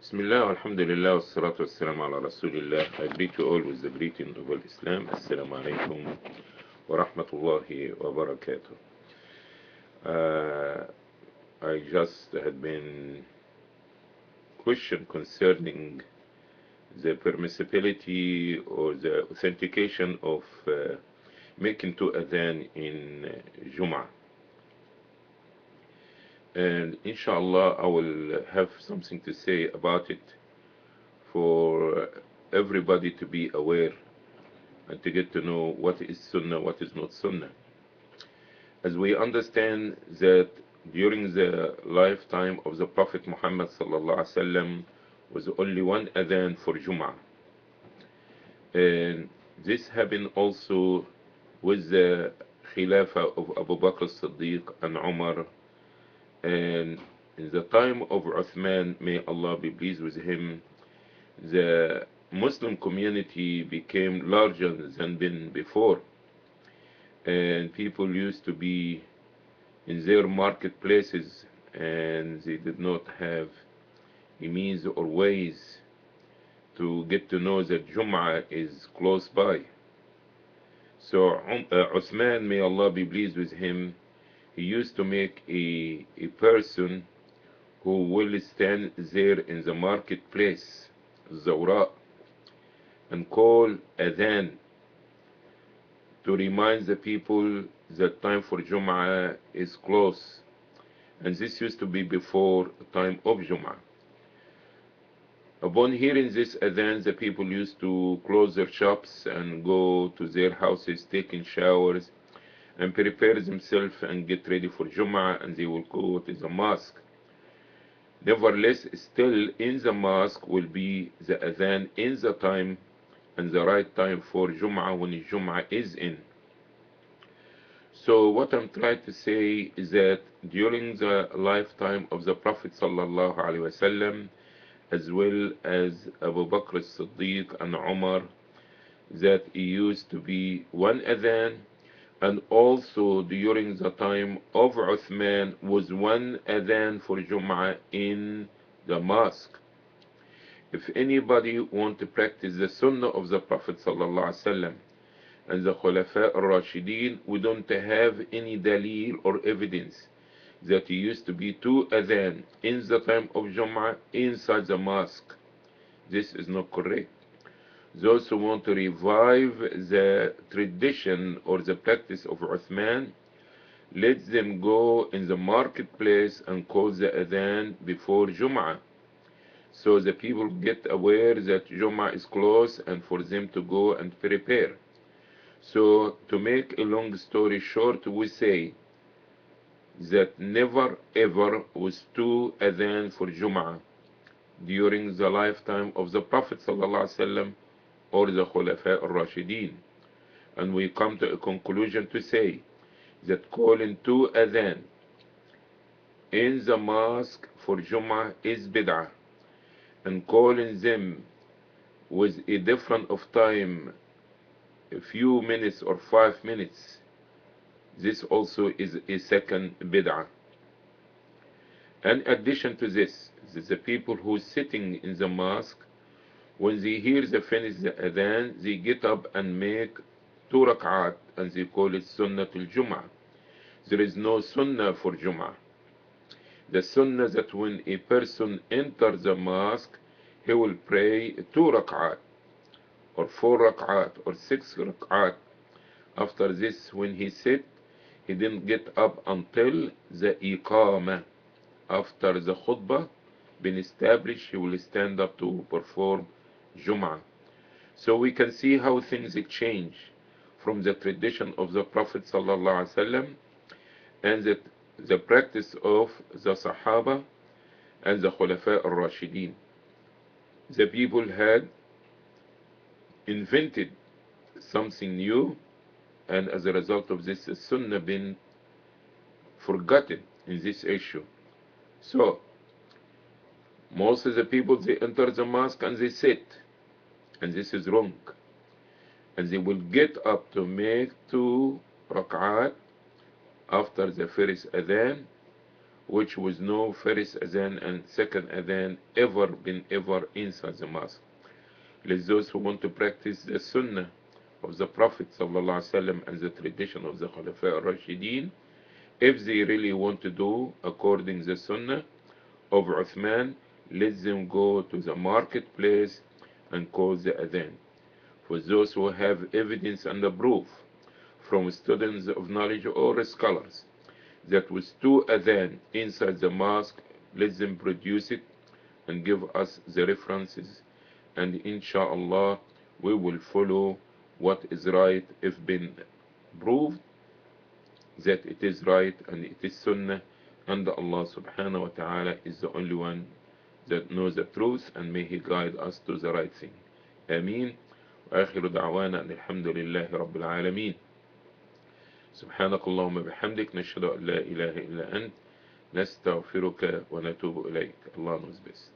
Bismillah, alhamdulillah, wassalatu wassalamu ala rasulillah. I greet you all with the greeting of Islam. Assalamu alaikum wa rahmatullahi wa barakatuh. I just had been questioned concerning the permissibility or the authentication of making two adhan in Jum'ah. And inshallah, I will have something to say about it for everybody to be aware and to get to know what is Sunnah, what is not Sunnah. As we understand that during the lifetime of the Prophet Muhammad sallallahu alaihi wasallam was only one adhan for Jum'ah. And this happened also with the Khilafah of Abu Bakr as-Siddiq and Umar. And in the time of Uthman, may Allah be pleased with him, the Muslim community became larger than been before, and people used to be in their marketplaces and they did not have a means or ways to get to know that Jum'ah is close by. So Uthman, may Allah be pleased with him, he used to make a person who will stand there in the marketplace, Zawra, and call adhan to remind the people that time for Jum'ah is close. And this used to be before time of Jum'ah. Upon hearing this adhan, the people used to close their shops and go to their houses, taking showers and prepare themselves and get ready for Jum'ah, and they will go to the mosque. Nevertheless, still in the mosque will be the adhan in the time and the right time for Jum'ah when Jum'ah is in. So what I'm trying to say is that during the lifetime of the Prophet sallallahu alaihi wasallam, as well as Abu Bakr as-Siddiq and Umar, that it used to be one adhan, and also during the time of Uthman was one adhan for Jum'ah in the mosque. If anybody want to practice the Sunnah of the Prophet sallallahu alaihi wasallam and the Khulafa al-Rashidin, we don't have any dalil or evidence that it used to be two adhan in the time of Jum'ah inside the mosque. This is not correct. Those who want to revive the tradition or the practice of Uthman, let them go in the marketplace and call the adhan before Jum'ah, so the people get aware that Jum'ah is close and for them to go and prepare. So to make a long story short, we say that never ever was two adhan for Jum'ah during the lifetime of the Prophet ﷺ or the Khulafa al-Rashidin. And we come to a conclusion to say that calling two adhan in the mosque for Jum'ah is bid'ah, and calling them with a difference of time, a few minutes or 5 minutes, this also is a second bid'ah. In addition to this, the people who are sitting in the mosque, when they hear the finish the adhan, they get up and make two rak'at, and they call it Sunnatul Jum'ah. There is no Sunnah for Jum'ah. The Sunnah that when a person enters the mosque, he will pray two rak'at, or four rak'at, or six rak'at. After this, when he sit, he didn't get up until the iqamah. After the khutbah been established, he will stand up to perform Jum'ah. So we can see how things change from the tradition of the Prophet sallallahu alaihi wasallam and the practice of the Sahaba and the Khulafa al-Rashidin. The people had invented something new, and as a result of this, the Sunnah been forgotten in this issue. So most of the people, they enter the mosque and they sit, and this is wrong. And they will get up to make two rak'at after the first adhan, which was no first adhan and second adhan ever inside the mosque. Let those who want to practice the sunnah of the Prophet ﷺ and the tradition of the Khulafa al-Rashideen, if they really want to do according the sunnah of Uthman, let them go to the marketplace and call the adhan. For those who have evidence and proof from students of knowledge or scholars that with two adhan inside the mosque, let them produce it and give us the references, and inshallah we will follow what is right if been proved that it is right and it is sunnah, and Allah subhanahu wa ta'ala is the only one that knows the truth, and may He guide us to the right thing. Ameen. وآخر دعوانا أن الحمد لله رب العالمين. سبحانك اللهم بحمدك نشهد أن لا إله إلا أنت نستغفرك ونتوب إليك. Allah knows best.